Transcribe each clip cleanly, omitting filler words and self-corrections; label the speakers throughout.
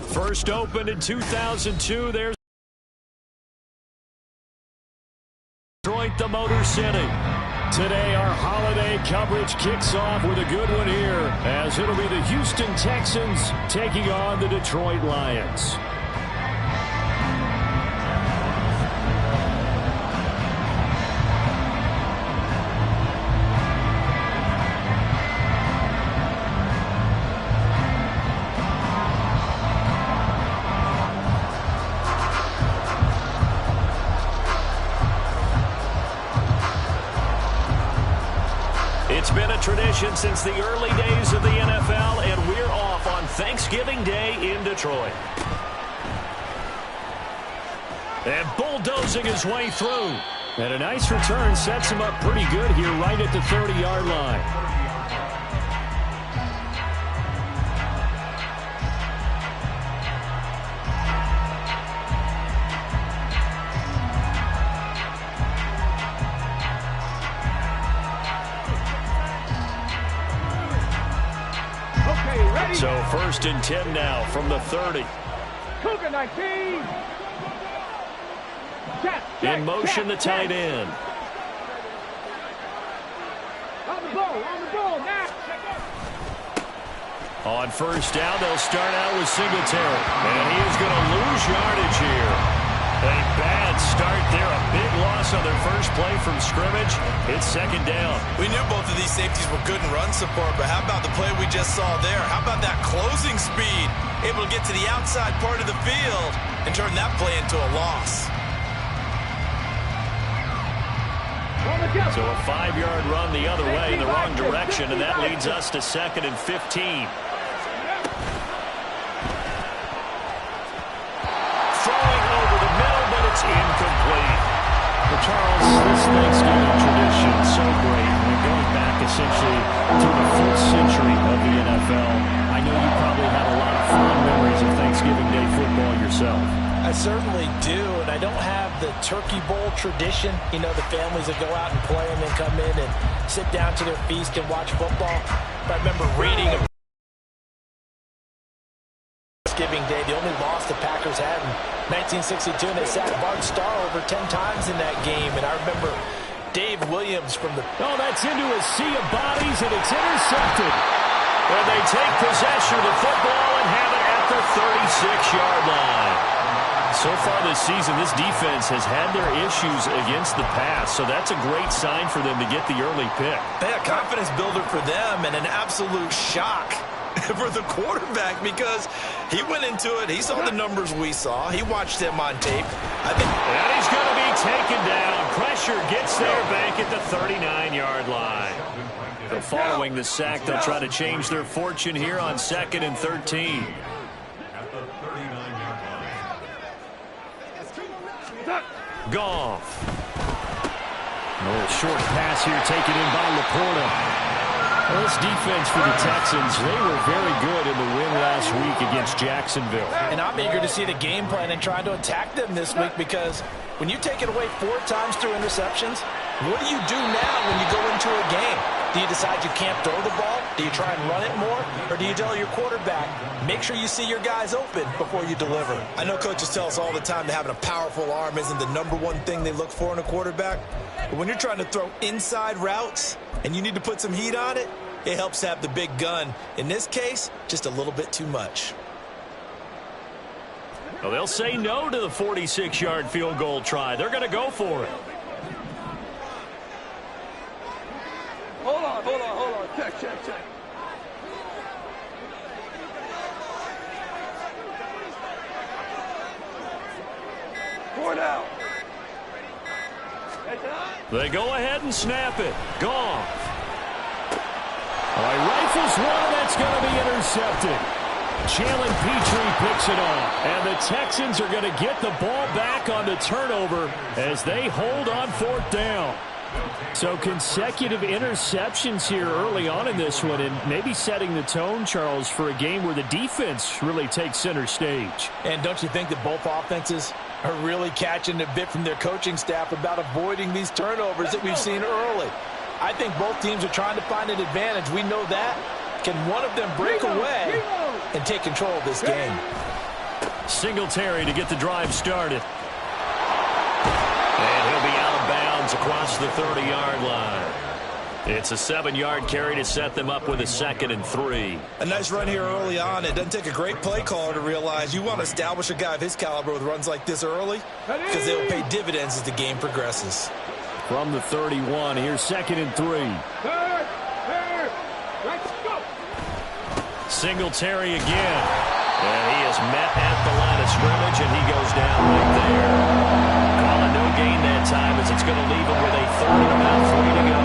Speaker 1: First opened in 2002. There's Detroit, the Motor City. Today, our holiday coverage kicks off with a good one here, as it'll be the Houston Texans taking on the Detroit Lions. It's been a tradition since the early days of the NFL, and we're off on Thanksgiving Day in Detroit. And bulldozing his way through. And a nice return sets him up pretty good here right at the 30-yard line. So first and 10 now from the 30.
Speaker 2: Cougar 19.
Speaker 1: In motion, the tight end.
Speaker 2: On the ball, now.
Speaker 1: On first down, they'll start out with Singletary. And he is going to lose yardage here. A bad start there. A big loss on their first play from scrimmage. It's second down.
Speaker 3: We knew both of these safeties were good in run support, but how about the play we just saw there? How about that closing speed? Able to get to the outside part of the field and turn that play into a loss.
Speaker 1: So a 5-yard run the other way in the wrong direction, and that leads us to second and 15. Incomplete. Well, Charles, this Thanksgiving tradition is so great. We're going back essentially to the 4th century of the NFL. I know you probably have a lot of fond memories of Thanksgiving Day football yourself.
Speaker 4: I certainly do, and I don't have the Turkey Bowl tradition. You know, the families that go out and play and then come in and sit down to their feast and watch football. But I remember reading of Thanksgiving Day, the only loss the Packers had in 1962, and they sacked Bart Starr over 10 times in that game. And I remember Dave Williams from the...
Speaker 1: Oh, that's into a sea of bodies, and it's intercepted. And they take possession of the football and have it at the 36-yard line. So far this season, this defense has had their issues against the pass, so that's a great sign for them to get the early pick.
Speaker 3: A confidence builder for them and an absolute shock for the quarterback, because he went into it. He saw the numbers we saw. He watched them on tape.
Speaker 1: And he's going to be taken down. Pressure gets there back at the 39-yard line. So following the sack, they'll try to change their fortune here on 2nd and 13. Goff. A little short pass here taken in by Laporta. Well, this defense for the Texans, they were very good in the win last week against Jacksonville.
Speaker 4: And I'm eager to see the game plan and try to attack them this week, because when you take it away 4 times through interceptions, what do you do now when you go into a game? Do you decide you can't throw the ball? Do you try and run it more? Or do you tell your quarterback, make sure you see your guys open before you deliver?
Speaker 3: I know coaches tell us all the time that having a powerful arm isn't the #1 thing they look for in a quarterback. But when you're trying to throw inside routes and you need to put some heat on it, it helps have the big gun. In this case, just a little bit too much.
Speaker 1: Well, they'll say no to the 46-yard field goal try. They're going to go for it.
Speaker 2: Hold on. Check. Four out.
Speaker 1: They go ahead and snap it. Goff. Rifles one, that's going to be intercepted. Jalen Petrie picks it off. And the Texans are going to get the ball back on the turnover as they hold on 4th down. So consecutive interceptions here early on in this one, and maybe setting the tone, Charles, for a game where the defense really takes center stage.
Speaker 4: And don't you think that both offenses are really catching a bit from their coaching staff about avoiding these turnovers that we've seen early? I think both teams are trying to find an advantage. We know that. Can one of them break away and take control of this game?
Speaker 1: Singletary to get the drive started. And he'll be out of bounds across the 30-yard line. It's a 7-yard carry to set them up with a 2nd and 3.
Speaker 3: A nice run here early on. It doesn't take a great play caller to realize you want to establish a guy of his caliber with runs like this early because they'll pay dividends as the game progresses.
Speaker 1: From the 31, here's 2nd and 3.
Speaker 2: Let's go.
Speaker 1: Singletary again. And he is met at the line of scrimmage, and he goes down right there. Calling no gain that time as it's going to leave him with a 3rd and about 3 to go.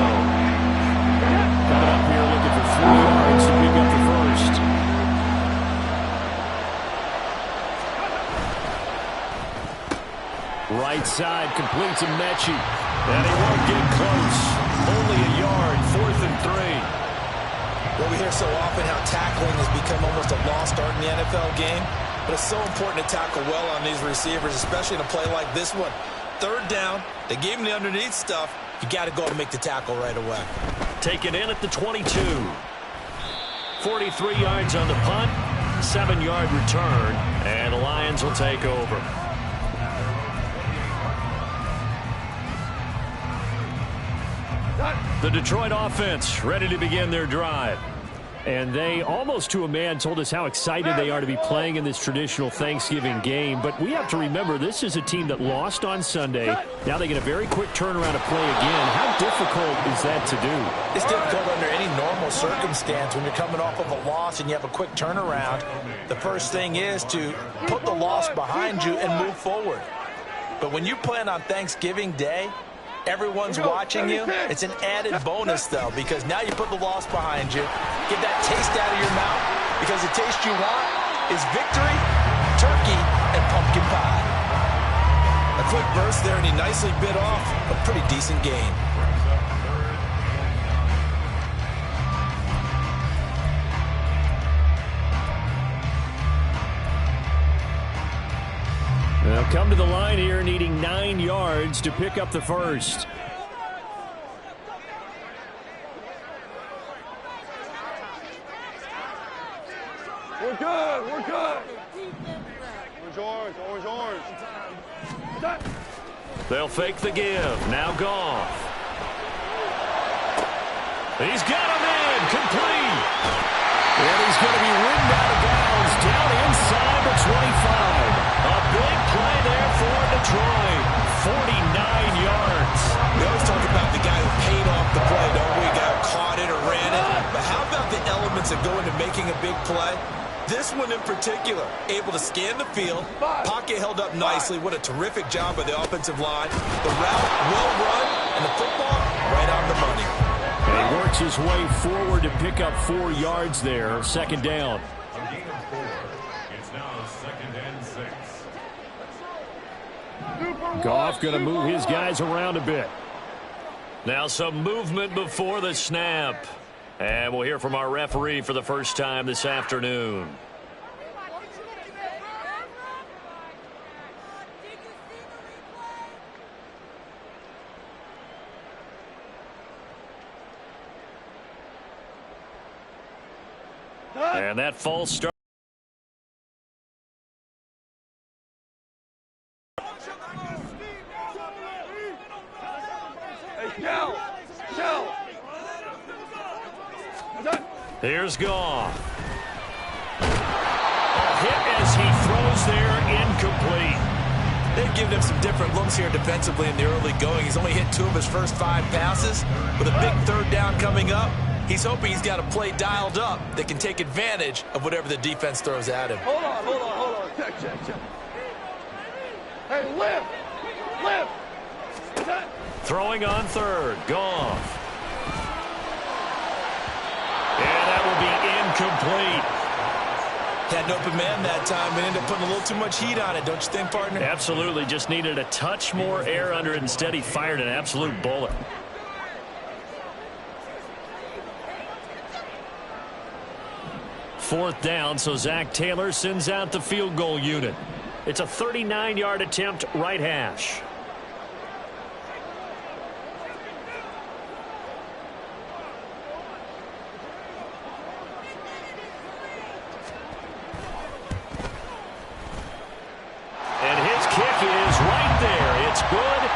Speaker 1: Coming up here looking for 3 yards to pick up the first. Right side completes to Mechie. And he won't get close. Only a yard, 4th and 3.
Speaker 3: Well, we hear so often how tackling has become almost a lost art in the NFL game. But it's so important to tackle well on these receivers, especially in a play like this one. 3rd down, they gave him the underneath stuff. You got to go and make the tackle right away.
Speaker 1: Taken in at the 22. 43 yards on the punt, 7-yard return, and the Lions will take over. The Detroit offense ready to begin their drive. And they, almost to a man, told us how excited they are to be playing in this traditional Thanksgiving game. But we have to remember, this is a team that lost on Sunday. Now they get a very quick turnaround to play again. How difficult is that to do?
Speaker 4: It's difficult under any normal circumstance when you're coming off of a loss and you have a quick turnaround. The first thing is to put the loss behind you and move forward. But when you plan on Thanksgiving Day, everyone's watching you. It's an added bonus, though, because now you put the loss behind you. Get that taste out of your mouth, because the taste you want is victory, turkey, and pumpkin pie.
Speaker 3: A quick burst there, and he nicely bit off a pretty decent gain.
Speaker 1: They'll come to the line here needing 9 yards to pick up the first.
Speaker 2: We're good. We're good.
Speaker 5: Orange, orange.
Speaker 1: They'll fake the give. Now Goff. He's got him in. Complete. And he's going to be ridden out of bounds down inside the 25. A big play there for Detroit. 49 yards.
Speaker 3: We always talk about the guy who paid off the play, don't we? Guy who caught it or ran it. But how about the elements that go into making a big play? This one in particular, able to scan the field. Pocket held up nicely. What a terrific job by the offensive line. The route well run, and the football right on the money.
Speaker 1: And he works his way forward to pick up 4 yards there. 2nd down. Goff going to move his guys around a bit. Now some movement before the snap. And we'll hear from our referee for the first time this afternoon. And that false start. Here's Goff. A hit as he throws there, incomplete.
Speaker 3: They've given him some different looks here defensively in the early going. He's only hit 2 of his first 5 passes. With a big 3rd down coming up, he's hoping he's got a play dialed up that can take advantage of whatever the defense throws at him.
Speaker 2: Hold on. Check. Hey, lift.
Speaker 1: Throwing on 3rd, Goff. And that will be incomplete.
Speaker 3: Had an open man that time and ended up putting a little too much heat on it, don't you think, partner?
Speaker 1: Absolutely. Just needed a touch more air under it. Instead, he fired an absolute bullet. Fourth down, so Zach Taylor sends out the field goal unit. It's a 39-yard attempt, right hash.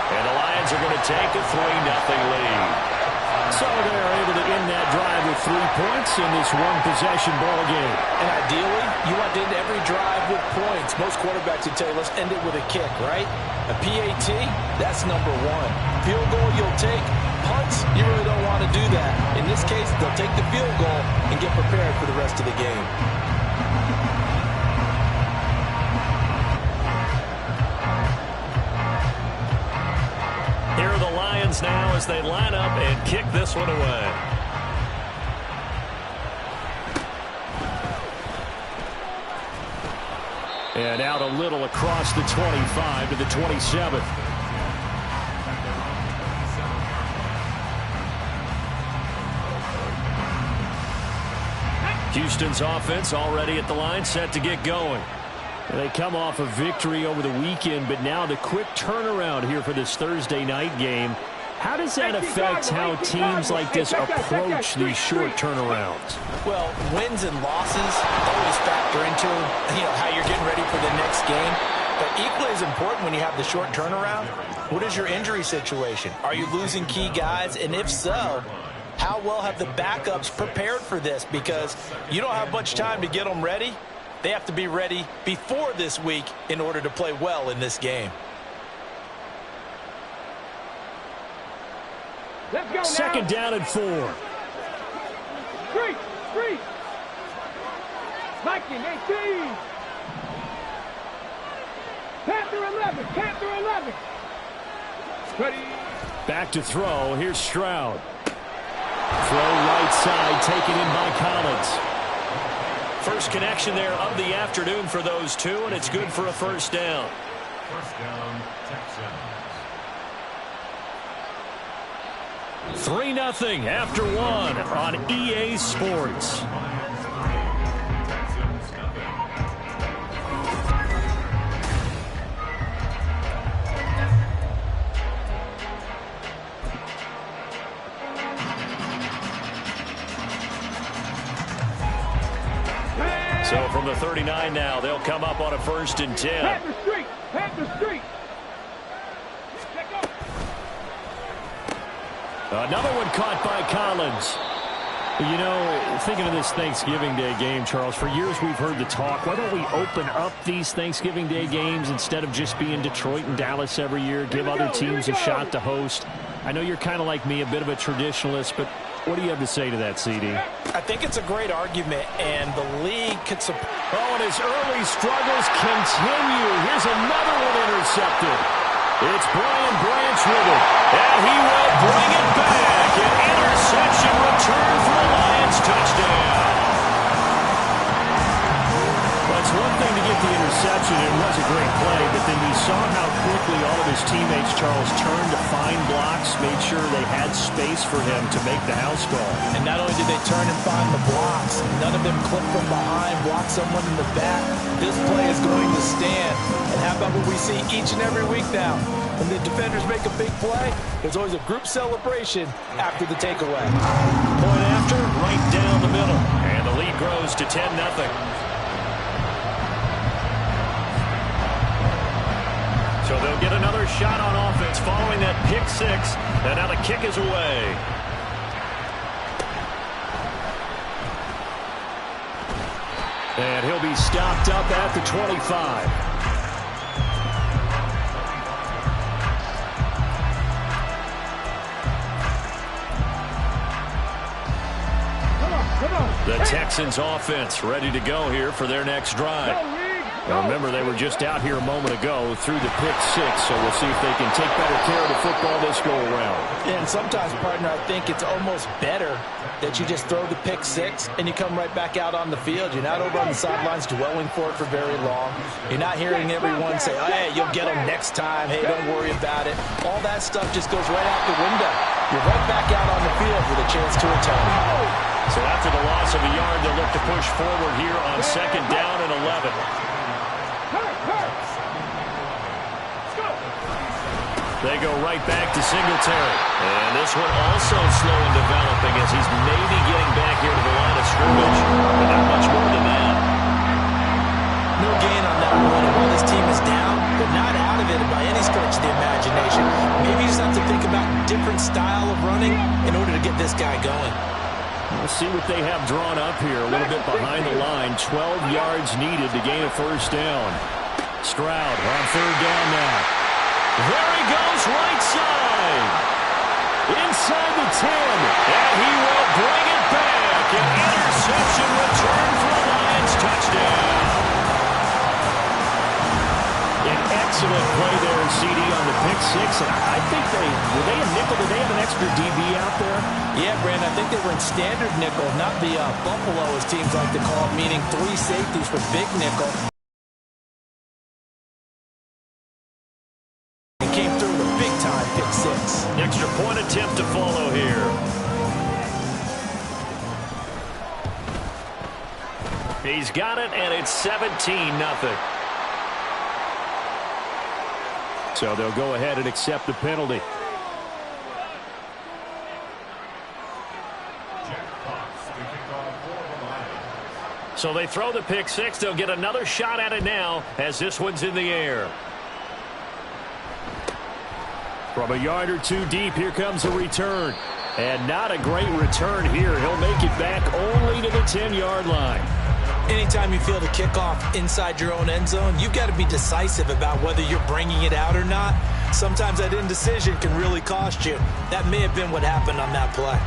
Speaker 1: And the Lions are going to take a 3-0 lead. So they're able to end that drive with 3 points in this one-possession ball game.
Speaker 4: And ideally, you want to end every drive with points. Most quarterbacks would tell you, let's end it with a kick, right? A PAT, that's number 1. Field goal you'll take. Punts, you really don't want to do that. In this case, they'll take the field goal and get prepared for the rest of the game.
Speaker 1: Here are the Lions now as they line up and kick this one away. And out a little across the 25 to the 27. Houston's offense already at the line, set to get going. They come off a victory over the weekend, but now the quick turnaround here for this Thursday night game. How does that affect how teams like this approach these short turnarounds?
Speaker 4: Well, wins and losses always factor into how you're getting ready for the next game. But equally as important when you have the short turnaround, what is your injury situation? Are you losing key guys? And if so, how well have the backups prepared for this? Because you don't have much time to get them ready. They have to be ready before this week in order to play well in this game.
Speaker 5: Let's go now.
Speaker 1: Second down and 4.
Speaker 5: Street. Viking 18. Panther 11. Ready.
Speaker 1: Back to throw. Here's Stroud. Throw right side, taken in by Collins. First connection there of the afternoon for those two, and it's good for a first down.
Speaker 6: First down, Texans.
Speaker 1: 3-0 after 1 on EA Sports. So from the 39 now, they'll come up on a 1st and 10.
Speaker 5: Panther Street.
Speaker 1: Another one caught by Collins. You know, thinking of this Thanksgiving Day game, Charles, for years we've heard the talk, why don't we open up these Thanksgiving Day games instead of just being Detroit and Dallas every year, give other teams a shot to host? I know you're kind of like me, a bit of a traditionalist, but what do you have to say to that, CD?
Speaker 4: I think it's a great argument, and the league could support.
Speaker 1: Oh, and his early struggles continue. Here's another one intercepted. It's Brian Branch with it, and he will bring it back. An interception return for a Lions touchdown. Well, it's one thing to get the interception. It was a great play, but then we saw how quickly all of his teammates, Charles, turned to find blocks, made sure they had space for him to make the house call.
Speaker 4: And not only did they turn and find the blocks, none of them clipped from behind, blocked someone in the back. This play is going to stand. And how about what we see each and every week now? When the defenders make a big play, there's always a group celebration after the takeaway.
Speaker 1: Point after, right down the middle. And the lead grows to 10-0. So they'll get another shot on offense following that pick six. And now the kick is away. And he'll be stopped up at the 25. The Texans offense ready to go here for their next drive. Now remember, they were just out here a moment ago through the pick six, so we'll see if they can take better care of the football this go around.
Speaker 4: And sometimes, partner, I think it's almost better that you just throw the pick six and you come right back out on the field. You're not over on the sidelines dwelling for it for very long. You're not hearing everyone say, oh, hey, you'll get them next time. Hey, don't worry about it. All that stuff just goes right out the window. You're right back out on the field with a chance to atone.
Speaker 1: So after the loss of a yard, they'll look to push forward here on 2nd down and 11. They go right back to Singletary. And this one also slow in developing as he's maybe getting back here to the line of scrimmage, but not much more than that.
Speaker 4: No gain on that one. And while this team is down, they're not not out of it by any stretch of the imagination. Maybe you just have to think about different style of running in order to get this guy going.
Speaker 1: We'll see what they have drawn up here. A little bit behind the line. 12 yards needed to gain a first down. Stroud on third down now. There he goes, right side. Inside the 10. And he will bring it back. An interception return for a Lions touchdown. An excellent play there, CD, on the pick six. And I think were they a nickel? Did they have an extra DB out there?
Speaker 4: Yeah, Brandon, I think they were in standard nickel, not the Buffalo, as teams like to call it, meaning 3 safeties for big nickel. And came through with a big-time pick six.
Speaker 1: Extra point attempt to follow here. He's got it, and it's 17-0. So they'll go ahead and accept the penalty. So they throw the pick six. They'll get another shot at it now as this one's in the air. From a yard or two deep, here comes a return. And not a great return here. He'll make it back only to the 10-yard line.
Speaker 4: Anytime you feel the kickoff inside your own end zone, you've got to be decisive about whether you're bringing it out or not. Sometimes that indecision can really cost you. That may have been what happened on that play.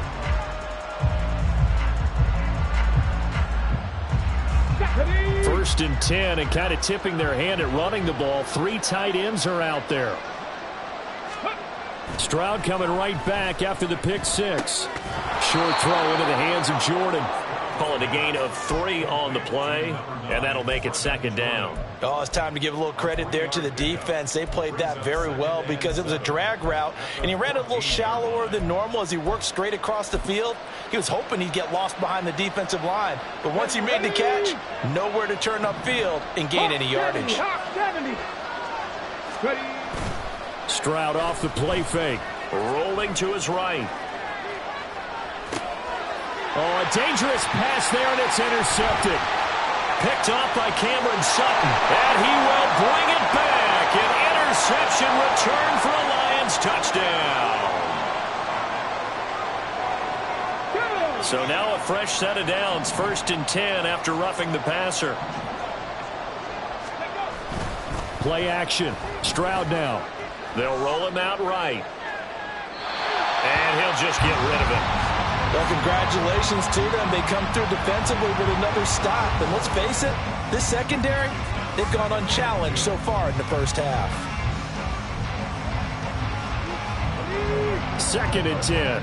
Speaker 1: First and 10, and kind of tipping their hand at running the ball. 3 tight ends are out there. Stroud coming right back after the pick six. Short throw into the hands of Jordan. Calling a gain of 3 on the play, and that'll make it second down.
Speaker 4: Oh, it's time to give a little credit there to the defense. They played that very well because it was a drag route, and he ran a little shallower than normal as he worked straight across the field. He was hoping he'd get lost behind the defensive line, but once he made the catch, nowhere to turn upfield and gain any yardage.
Speaker 5: 70. Ready.
Speaker 1: Stroud off the play fake. Rolling to his right. Oh, a dangerous pass there, and it's intercepted. Picked off by Cameron Sutton, and he will bring it back. An interception return for a Lions touchdown. So now a fresh set of downs, first and 10 after roughing the passer. Play action. Stroud now. They'll roll him out right. And he'll just get rid of it.
Speaker 4: Well, congratulations to them. They come through defensively with another stop. And let's face it, this secondary, they've gone unchallenged so far in the first half.
Speaker 1: Second and 10.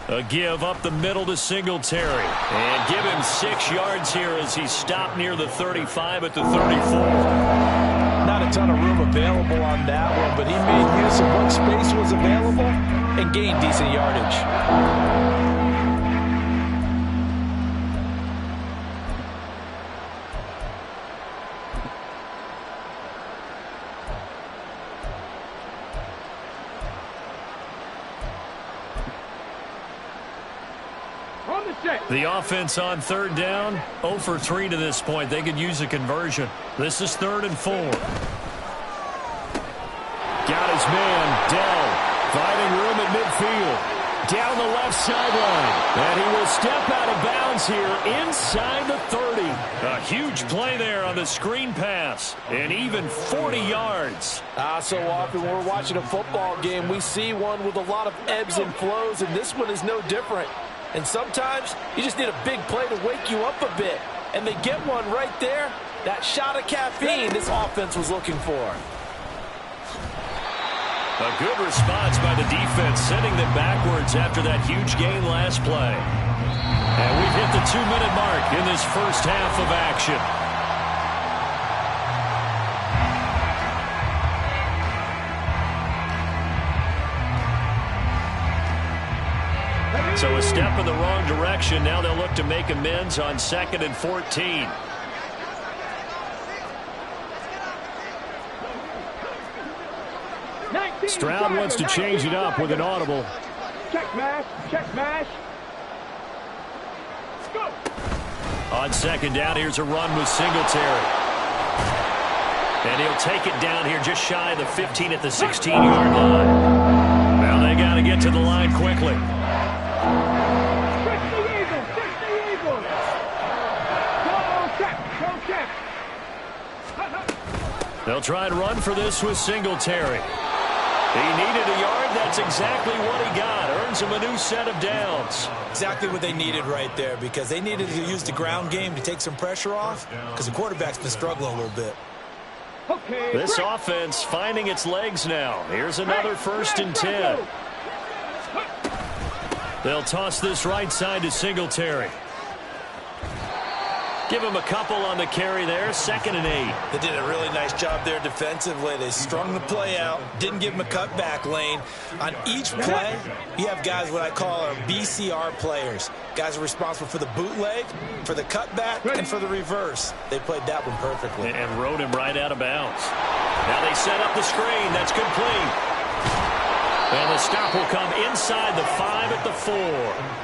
Speaker 1: A give up the middle to Singletary. And give him 6 yards here as he stopped near the 35 at the 34.
Speaker 4: Not a ton of room available on that one, but he made use of what space was available and gained decent yardage.
Speaker 1: The offense on third down, 0 for 3 to this point. They could use a conversion. This is 3rd and 4. Got his man, Dell, finding room at midfield. Down the left sideline. And he will step out of bounds here inside the 30. A huge play there on the screen pass. And even 40 yards.
Speaker 4: So often when we're watching a football game, we see one with a lot of ebbs and flows, and this one is no different. And sometimes you just need a big play to wake you up a bit. And they get one right there. That shot of caffeine this offense was looking for.
Speaker 1: A good response by the defense, sending them backwards after that huge gain last play. And we've hit the 2-minute mark in this first half of action. So a step in the wrong direction. Now they'll look to make amends on 2nd and 14. Stroud wants to change it up with an audible.
Speaker 5: Check mash, check mash. Go.
Speaker 1: On second down, here's a run with Singletary. And he'll take it down here just shy of the 15 at the 16-yard line. Well, they got to get to the line quickly.
Speaker 5: Fix the Eagles! Fix the Eagles! Go check! Go check!
Speaker 1: They'll try and run for this with Singletary. He needed a yard. That's exactly what he got. Earns him a new set of downs.
Speaker 3: Exactly what they needed right there, because they needed to use the ground game to take some pressure off, because the quarterback's been struggling a little bit.
Speaker 5: Okay,
Speaker 1: This offense finding its legs now. Here's another 1st and 10. They'll toss this right side to Singletary. Give him a couple on the carry there. 2nd and 8.
Speaker 3: They did a really nice job there defensively. They strung the play out, didn't give him a cutback lane. On each play, you have guys what I call our BCR players. Guys are responsible for the bootleg, for the cutback, and for the reverse. They played that one perfectly.
Speaker 1: And rode him right out of bounds. Now they set up the screen. That's complete. And the stop will come inside the 5 at the 4.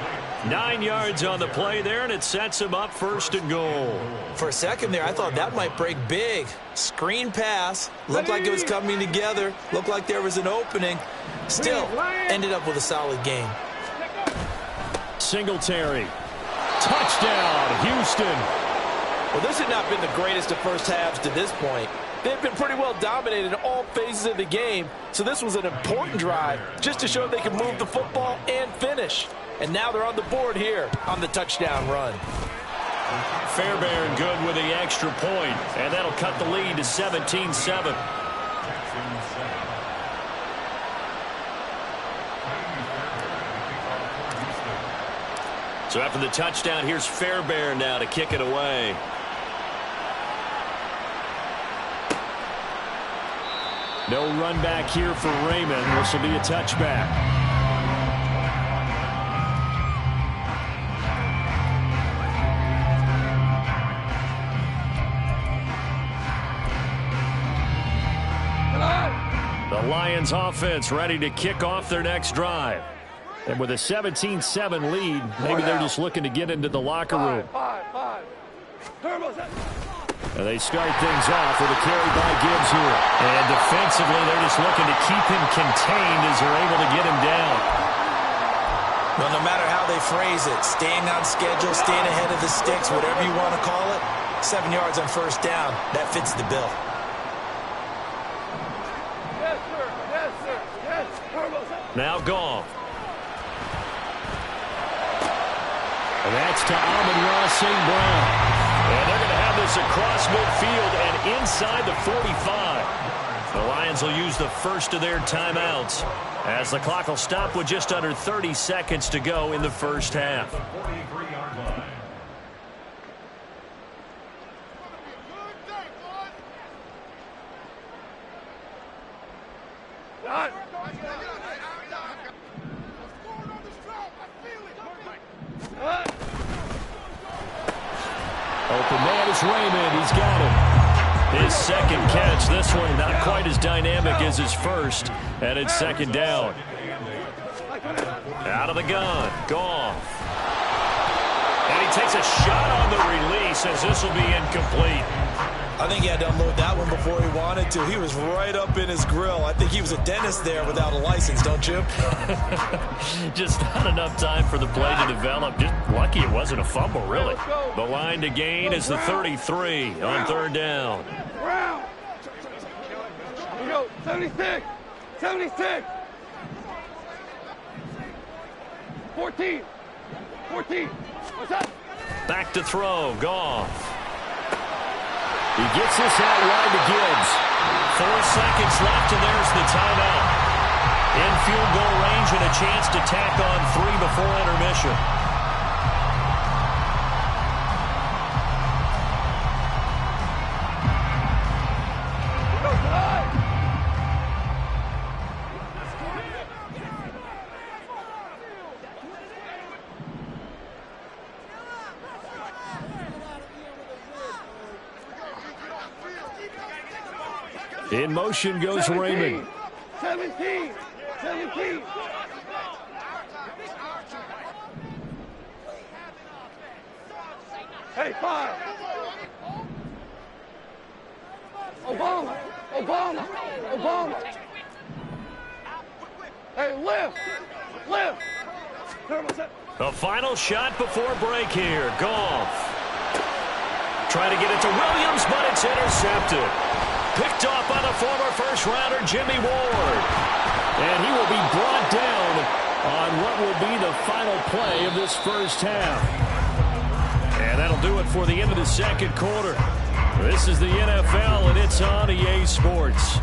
Speaker 1: 9 yards on the play there, and it sets him up 1st and goal.
Speaker 3: For a second there, I thought that might break big. Screen pass. Looked like it was coming together. Looked like there was an opening. Still, ended up with a solid game.
Speaker 1: Singletary. Touchdown, Houston.
Speaker 4: Well, this had not been the greatest of first halves to this point. They've been pretty well dominated in all phases of the game, so this was an important drive just to show they can move the football and finish. And now they're on the board here on the touchdown run.
Speaker 1: Fairbairn good with the extra point, and that'll cut the lead to 17-7. So after the touchdown, here's Fairbairn now to kick it away. No run back here for Raymond. This will be a touchback. The Lions offense ready to kick off their next drive. And with a 17-7 lead, maybe they're just looking to get into the locker room. And they start things off with a carry by Gibbs here. And defensively, they're just looking to keep him contained as they're able to get him down.
Speaker 3: Well, no matter how they phrase it, staying on schedule, staying ahead of the sticks, whatever you want to call it, 7 yards on 1st down, that fits the bill.
Speaker 5: Yes, sir. Yes, sir. Yes.
Speaker 1: Now Goff. And that's to Amon-Ra St. Brown. And they're going to have this across midfield and inside the 45. The Lions will use the first of their timeouts as the clock will stop with just under 30 seconds to go in the first half. Open man is Raymond. He's got him. His 2nd catch. This one not quite as dynamic as his first. And it's 2nd down. Out of the gun. Goff. And he takes a shot on the release as this will be incomplete.
Speaker 3: I think he had to unload that one before he wanted to. He was right up in his grill. I think he was a dentist there without a license, don't you?
Speaker 1: Just not enough time for the play to develop. Just lucky it wasn't a fumble, really. The line to gain is the 33 on 3rd down.
Speaker 5: Brown. Here we go. 76. 76. 14. 14. What's that?
Speaker 1: Back to throw. Goff. He gets this out wide to Gibbs. 4 seconds left, and there's the timeout. In field goal range and a chance to tack on 3 before intermission. In motion goes
Speaker 5: 17,
Speaker 1: Raymond.
Speaker 5: 17. 17.
Speaker 2: Hey, 5. Obama. Obama. Obama. Hey, lift. Lift.
Speaker 1: The final shot before break here. Goff. Trying to get it to Williams, but it's intercepted. Picked off by the former first-rounder Jimmy Ward. And he will be brought down on what will be the final play of this first half. And that'll do it for the end of the second quarter. This is the NFL, and it's on EA Sports.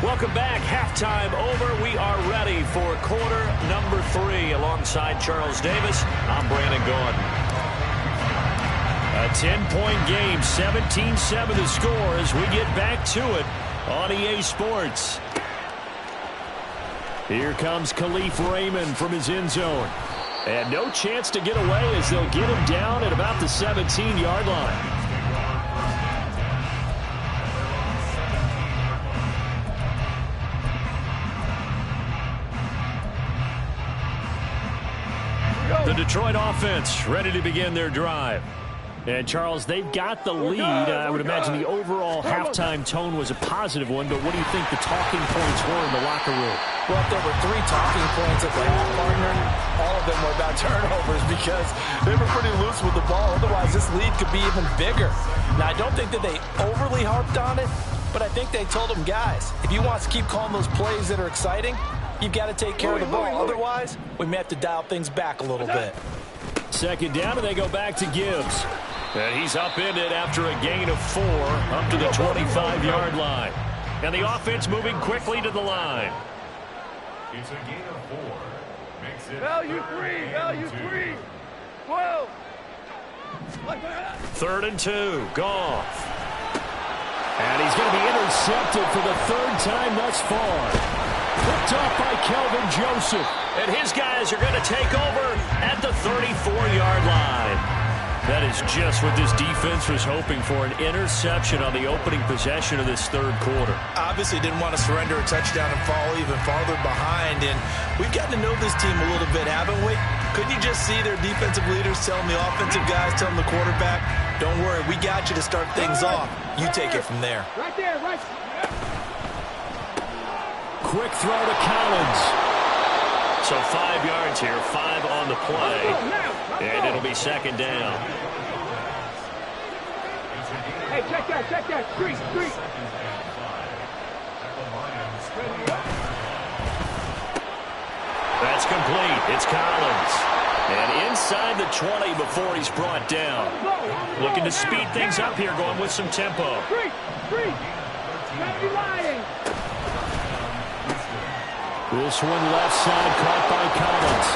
Speaker 1: Welcome back. Halftime over. We are ready for quarter number 3. Alongside Charles Davis, I'm Brandon Gaudin. A 10-point game, 17-7 the score as we get back to it on EA Sports. Here comes Khalif Raymond from his end zone. And no chance to get away as they'll get him down at about the 17-yard line. The Detroit offense ready to begin their drive. And, Charles, they've got the lead. I would imagine the overall halftime tone was a positive one, but what do you think the talking points were in the locker room?
Speaker 4: Well, if there were 3 talking points at the half, partner, all of them were about turnovers because they were pretty loose with the ball. Otherwise, this lead could be even bigger. Now, I don't think that they overly harped on it, but I think they told them, guys, if you want us to keep calling those plays that are exciting, you've got to take care of the ball. Otherwise, we may have to dial things back a little bit.
Speaker 1: Second down, and they go back to Gibbs. And he's upended after a gain of 4 up to the 25-yard line. And the offense moving quickly to the line.
Speaker 6: It's a gain of 4. Makes it
Speaker 2: Value 3. Value 3. 12.
Speaker 1: 3rd and 2. Goff. And he's going to be intercepted for the 3rd time thus far. Picked off by Kelvin Joseph. And his guys are going to take over at the 34-yard line. That is just what this defense was hoping for, an interception on the opening possession of this 3rd quarter.
Speaker 3: Obviously didn't want to surrender a touchdown and fall even farther behind. And we've gotten to know this team a little bit, haven't we? Couldn't you just see their defensive leaders telling the offensive guys, telling the quarterback, don't worry, we got you to start things off. You take it from there.
Speaker 5: Right there, right.
Speaker 1: Quick throw to Collins. So 5 yards here, 5 on the play. And it'll be 2nd down.
Speaker 5: Hey, check that. Street.
Speaker 1: That's complete. It's Collins. And inside the 20 before he's brought down. Looking to speed things up here, going with some tempo.
Speaker 5: Street. Not be lying.
Speaker 1: This one left side caught by Collins.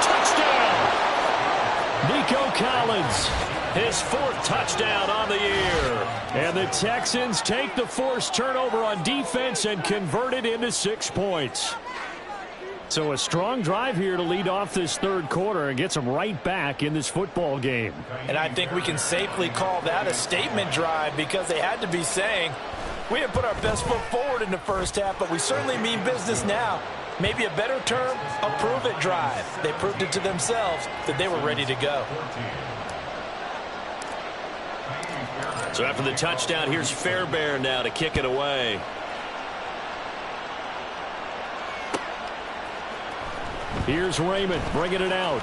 Speaker 1: Touchdown! Nico Collins, his 4th touchdown on the year. And the Texans take the forced turnover on defense and convert it into 6 points. So a strong drive here to lead off this 3rd quarter and gets them right back in this football game.
Speaker 4: And I think we can safely call that a statement drive because they had to be saying, we didn't put our best foot forward in the first half, but we certainly mean business now. Maybe a better term, a prove-it drive. They proved it to themselves that they were ready to go.
Speaker 1: So after the touchdown, here's Fairbairn now to kick it away. Here's Raymond bringing it out.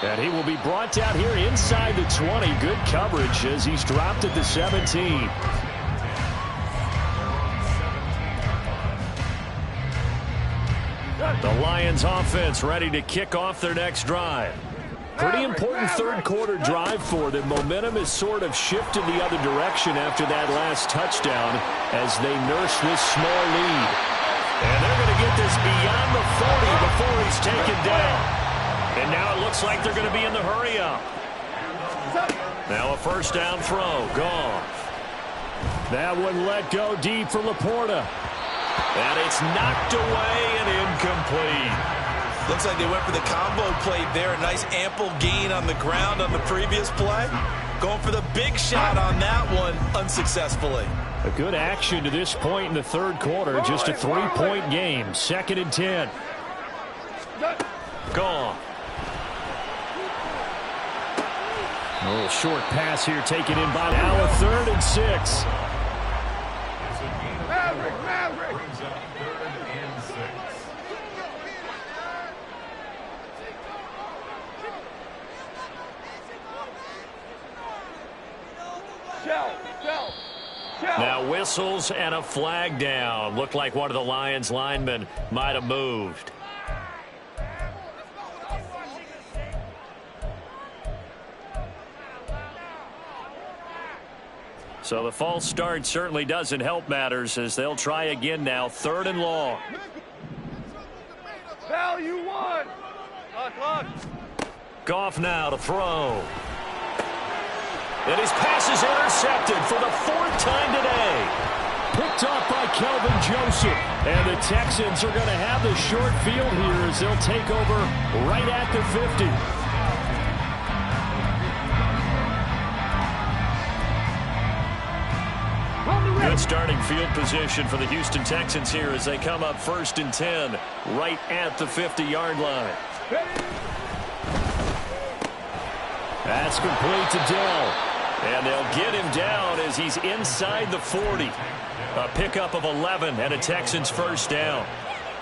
Speaker 1: And he will be brought down here inside the 20. Good coverage as he's dropped at the 17. The Lions offense ready to kick off their next drive. Pretty important 3rd quarter drive for them. Momentum has sort of shifted the other direction after that last touchdown as they nurse this small lead. And they're going to get this beyond the 40 before he's taken down. And now it looks like they're going to be in the hurry up. Now a first down throw. Goff. That one let go deep for Laporta. And it's knocked away and incomplete.
Speaker 3: Looks like they went for the combo play there. A nice ample gain on the ground on the previous play. Going for the big shot on that one unsuccessfully.
Speaker 1: A good action to this point in the third quarter. Just a 3-point game. 2nd and 10. Goff. A little short pass here taken in by now a 3rd and 6.
Speaker 2: Maverick.
Speaker 6: Brings up 3rd and 6.
Speaker 2: Shell.
Speaker 1: Now whistles and a flag down. Looked like one of the Lions linemen might have moved. So the false start certainly doesn't help matters as they'll try again now. 3rd and long.
Speaker 2: Value 1. Clock.
Speaker 1: Goff now to throw. And his pass is intercepted for the 4th time today. Picked off by Kelvin Joseph. And the Texans are going to have the short field here as they'll take over right at the 50. Good starting field position for the Houston Texans here as they come up 1st and 10 right at the 50-yard line. That's complete to Dell. And they'll get him down as he's inside the 40. A pickup of 11 and a Texans first down.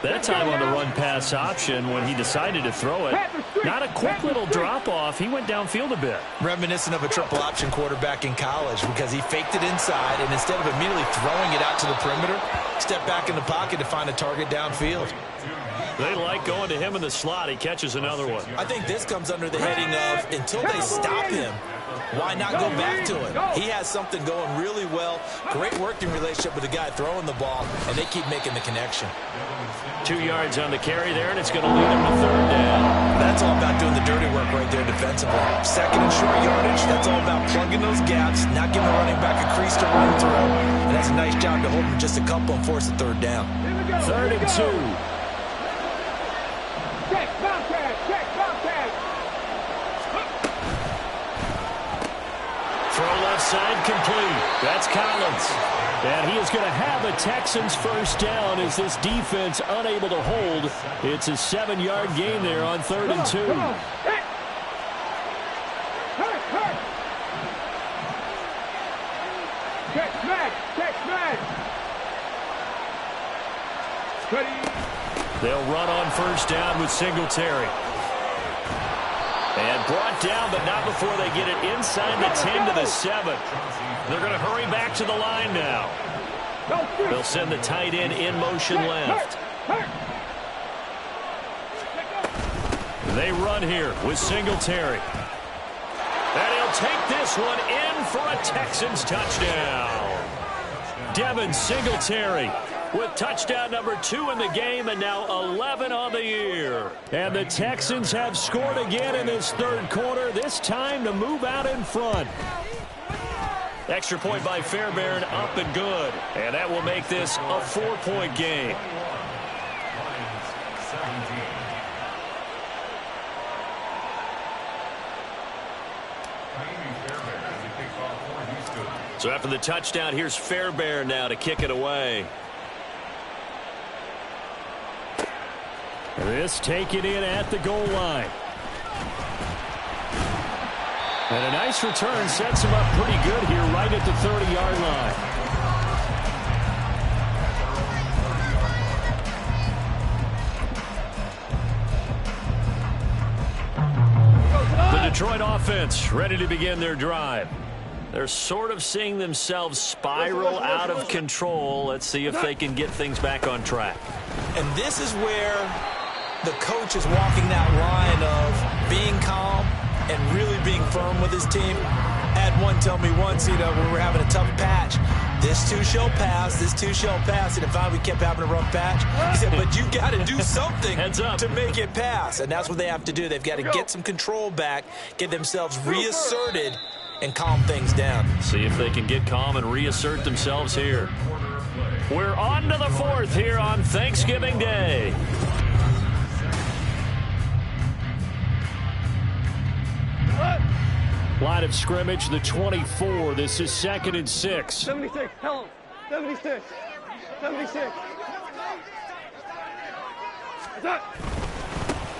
Speaker 1: That time on the run-pass option when he decided to throw it. Not a quick little drop-off. He went downfield a bit.
Speaker 3: Reminiscent of a triple option quarterback in college because he faked it inside, and instead of immediately throwing it out to the perimeter, stepped back in the pocket to find a target downfield.
Speaker 1: They like going to him in the slot. He catches another one.
Speaker 3: I think this comes under the heading of until they stop him, why not go back to it? He has something going really well. Great working relationship with the guy throwing the ball, and they keep making the connection.
Speaker 1: 2 yards on the carry there, and it's going to lead him to 3rd down.
Speaker 3: That's all about doing the dirty work right there defensively. 2nd and short yardage, that's all about plugging those gaps, not giving the running back a crease to run through. And that's a nice job to hold him just a couple and force a 3rd down.
Speaker 1: 3rd and 2.
Speaker 5: Check, Bobcat.
Speaker 1: Throw left side complete. That's Collins. And he is going to have a Texans first down as this defense unable to hold. It's a 7-yard gain there on 3rd and 2.
Speaker 5: Check, smack.
Speaker 1: They'll run on first down with Singletary. And brought down, but not before they get it inside the 10 to the 7. They're going to hurry back to the line now. They'll send the tight end in motion left. They run here with Singletary. And he'll take this one in for a Texans touchdown. Devin Singletary with touchdown number 2 in the game and now 11 on the year. And the Texans have scored again in this third quarter, this time to move out in front. Extra point by Fairbairn, up and good. And that will make this a 4-point game. So after the touchdown, here's Fairbairn now to kick it away. This taken in at the goal line. And a nice return sets him up pretty good here right at the 30-yard line. The Detroit offense ready to begin their drive. They're sort of seeing themselves spiral out of control. Let's see if they can get things back on track.
Speaker 3: And this is where the coach is walking that line of being calm and really being firm with his team. I had one tell me once, when we were having a tough patch, this too shall pass, this too shall pass. And if we kept having a rough patch, he said, but you got to do something to make it pass. And that's what they have to do. They've got to get some control back, get themselves reasserted, and calm things down.
Speaker 1: See if they can get calm and reassert themselves here. We're on to the fourth here on Thanksgiving Day. Line of scrimmage, the 24. This is 2nd and 6.
Speaker 2: 76, tell him. 76. 76.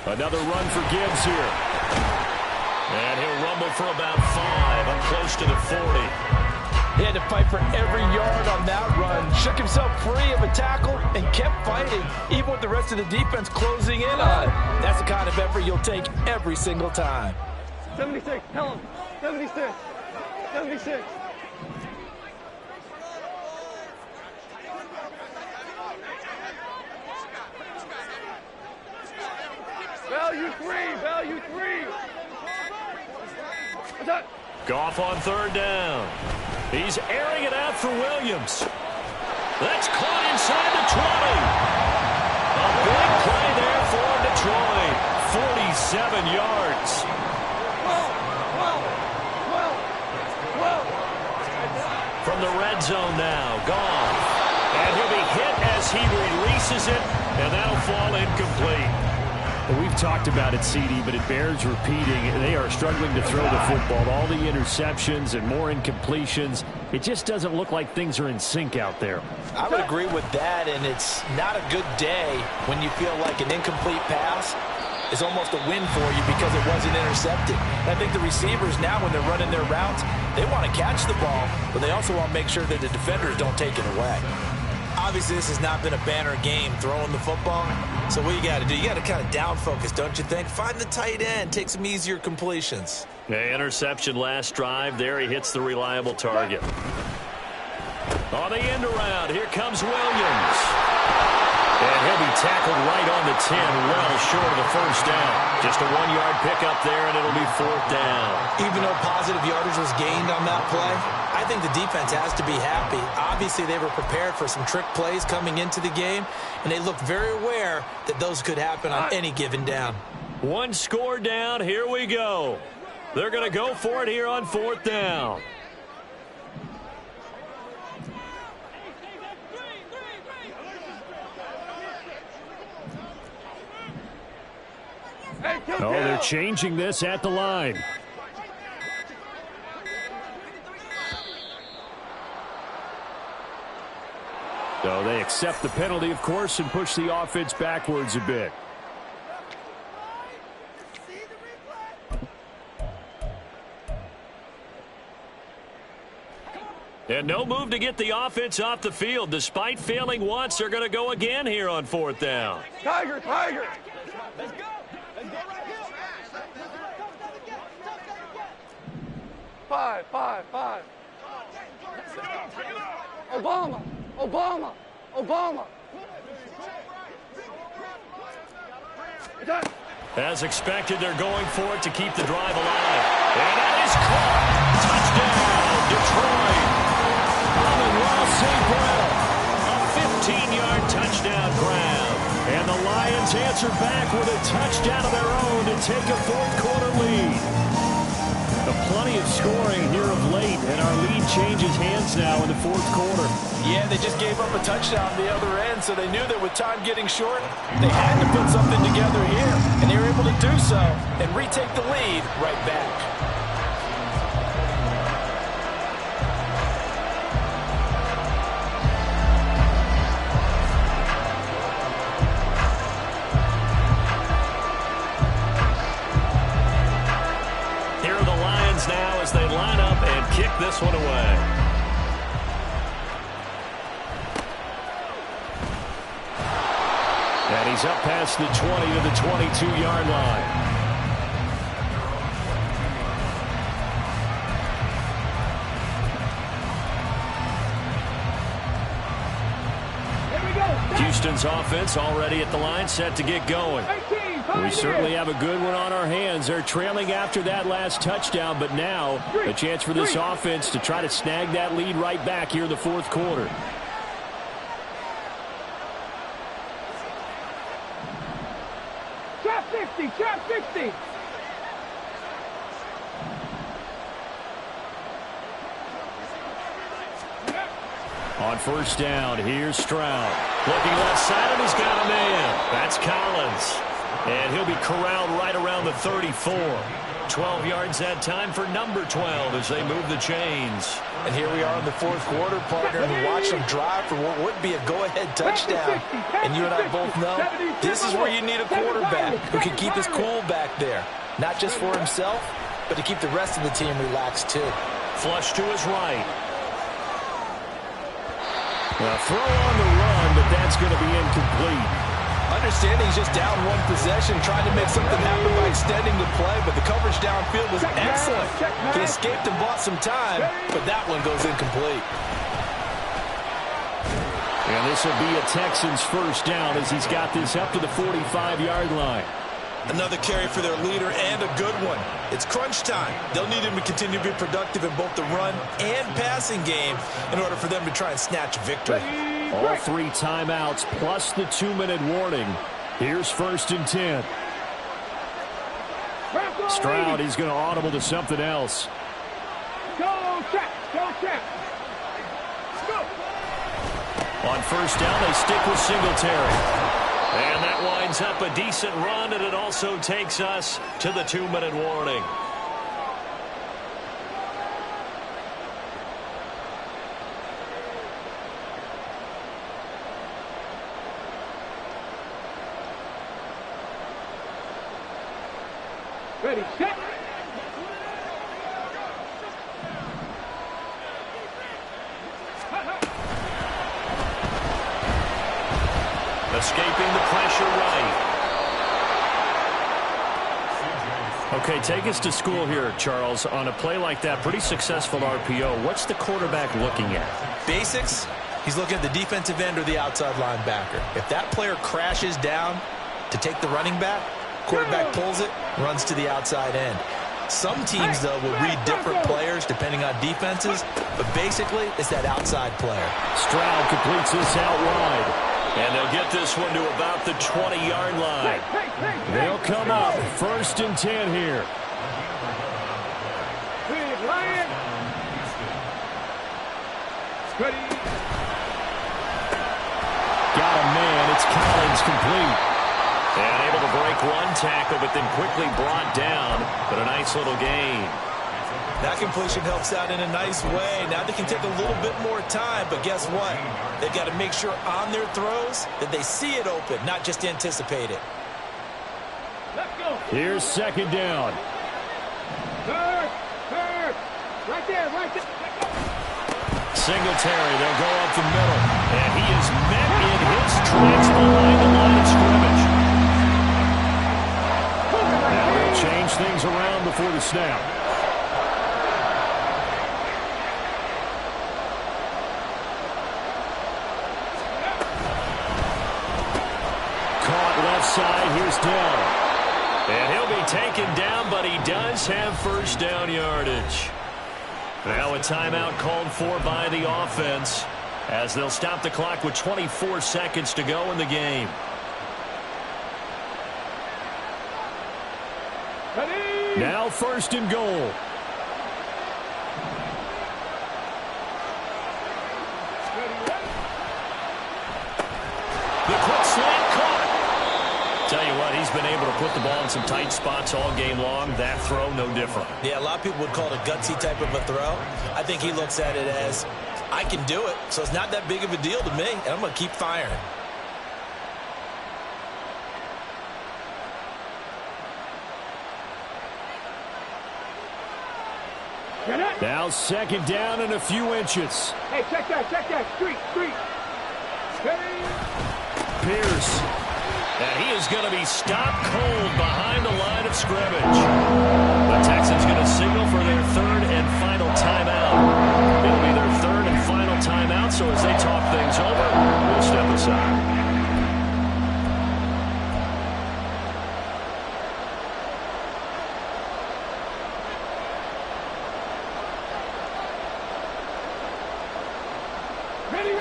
Speaker 1: Another run for Gibbs here. And he'll rumble for about 5, up close to the 40.
Speaker 4: He had to fight for every yard on that run. Shook himself free of a tackle and kept fighting, even with the rest of the defense closing in on it. That's the kind of effort you'll take every single time.
Speaker 2: 76, tell him. 76. 76. Value 3. Value 3. What's that?
Speaker 1: Goff on 3rd down. He's airing it out for Williams. That's caught inside the 20. A big play there for Detroit. 47 yards.
Speaker 2: 12.
Speaker 1: From the red zone now, Goff. And he'll be hit as he releases it, and that'll fall incomplete. We've talked about it, CD, but it bears repeating. They are struggling to throw the football. All the interceptions and more incompletions. It just doesn't look like things are in sync out there.
Speaker 4: I would agree with that, and it's not a good day when you feel like an incomplete pass is almost a win for you because it wasn't intercepted. And I think the receivers now, when they're running their routes, they want to catch the ball, but they also want to make sure that the defenders don't take it away.
Speaker 3: Obviously, this has not been a banner game throwing the football. So what you got to do, you got to kind of down focus, don't you think? Find the tight end, take some easier completions.
Speaker 1: Yeah, interception last drive. There he hits the reliable target. On the end around, here comes Williams. And he'll be tackled right on the 10, well short of the first down. Just a 1-yard pickup there, and it'll be 4th down.
Speaker 3: Even though positive yardage was gained on that play, I think the defense has to be happy. Obviously, they were prepared for some trick plays coming into the game, and they looked very aware that those could happen on any given down.
Speaker 1: 1 score down, here we go. They're going to go for it here on 4th down. Oh, they're changing this at the line. So they accept the penalty, of course, and push the offense backwards a bit. And no move to get the offense off the field. Despite failing once, they're going to go again here on 4th down.
Speaker 2: Tiger, Tiger.
Speaker 5: Let's go. Let's go right here.
Speaker 2: 5. Obama.
Speaker 1: As expected, they're going for it to keep the drive alive. And that is caught. Touchdown, Detroit. Amon-Ra St. Brown. A 15-yard touchdown grab. And the Lions answer back with a touchdown of their own to take a 4th-quarter lead. Plenty of scoring here of late, and our lead changes hands now in the 4th quarter.
Speaker 4: Yeah, they just gave up a touchdown on the other end, so they knew that with time getting short, they had to put something together here, and they were able to do so and retake the lead right back.
Speaker 1: Now as they line up and kick this one away. And he's up past the 20 to the 22-yard line. Houston's offense already at the line, set to get going. We certainly have a good one on our hands. They're trailing after that last touchdown, but now a chance for this offense to try to snag that lead right back here in the 4th quarter.
Speaker 5: Trap 50.
Speaker 1: On first down, here's Stroud. Looking left side, and he's got a man. That's Collins. And he'll be corralled right around the 34. 12 yards that time for number 12 as they move the chains.
Speaker 4: And here we are in the fourth quarter, partner, and we watch them drive for what would be a go-ahead touchdown. And you and I both know this is where you need a quarterback who can keep his cool back there. Not just for himself, but to keep the rest of the team relaxed too.
Speaker 1: Flush to his right. A throw on the run, but that's going to be incomplete.
Speaker 4: Understanding he's just down one possession, trying to make something happen by extending the play, but the coverage downfield was excellent. He escaped and bought some time, but that one goes incomplete.
Speaker 1: And this will be a Texans first down as he's got this up to the 45-yard line.
Speaker 3: Another carry for their leader and a good one. It's crunch time. They'll need him to continue to be productive in both the run and passing game in order for them to try and snatch a victory.
Speaker 1: All 3 timeouts plus the 2-minute warning. Here's first and 10. Stroud, he's going to audible to something else.
Speaker 5: Go, check. Go, check. Go.
Speaker 1: On first down, they stick with Singletary. And that winds up a decent run, and it also takes us to the 2-minute warning.
Speaker 5: Ready, set.
Speaker 1: Escaping the pressure right. Okay, take us to school here, Charles. On a play like that, pretty successful RPO. What's the quarterback looking at?
Speaker 4: Basics, he's looking at the defensive end or the outside linebacker. If that player crashes down to take the running back, quarterback pulls it, runs to the outside end. Some teams, though, will read different players depending on defenses, but basically it's that outside player.
Speaker 1: Stroud completes this out wide. And they'll get this one to about the 20-yard line. They'll come up first and 10 here.
Speaker 5: Big Lion. Ready.
Speaker 1: Got a man. It's Collins complete. And able to break one tackle, but then quickly brought down. But a nice little gain.
Speaker 3: That completion helps out in a nice way. Now they can take a little bit more time, but guess what? They've got to make sure on their throws that they see it open, not just anticipate it.
Speaker 5: Let's go.
Speaker 1: Here's second down.
Speaker 5: Third. Right there.
Speaker 1: Singletary, they'll go up the middle. And he is met in his tracks behind the line of scrimmage. Now they'll change things around before the snap. Side, here's Dell. And he'll be taken down, but he does have first down yardage. Now a timeout called for by the offense as they'll stop the clock with 24 seconds to go in the game.
Speaker 5: Ready.
Speaker 1: Now first and goal. The quick slant caught. Tell you what, he's been able to put the ball in some tight spots all game long. That throw, no different.
Speaker 3: Yeah, a lot of people would call it a gutsy type of a throw. I think he looks at it as, I can do it, so it's not that big of a deal to me, and I'm going to keep firing.
Speaker 1: Now second down and a few inches.
Speaker 5: Hey, check that. Street. Ready.
Speaker 1: Pierce. And he is going to be stopped cold behind the line of scrimmage. The Texans going to signal for their third and final timeout. It'll be their third and final timeout, so as they talk things over, we'll step aside.
Speaker 5: Ready.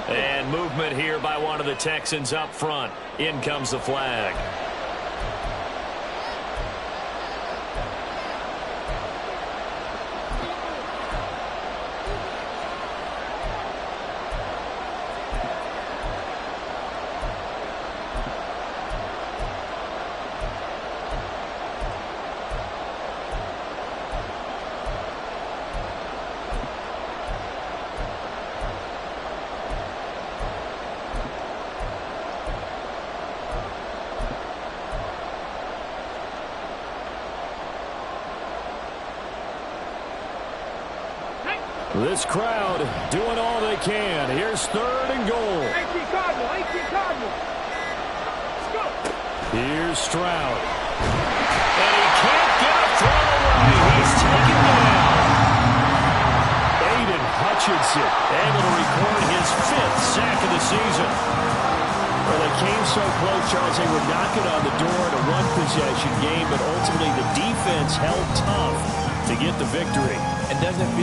Speaker 1: And movement here by one of the Texans up front. In comes the flag. This crowd doing all they can. Here's 3rd and goal.
Speaker 5: 18 Cardinal. Let's go.
Speaker 1: Here's Stroud. And he can't get a throw away. He's taken down. Aiden Hutchinson able to record his 5th sack of the season. Well, they came so close, Charles. They were knocking on the door in a one-possession game, but ultimately the defense held tough to get the victory.
Speaker 4: And doesn't feel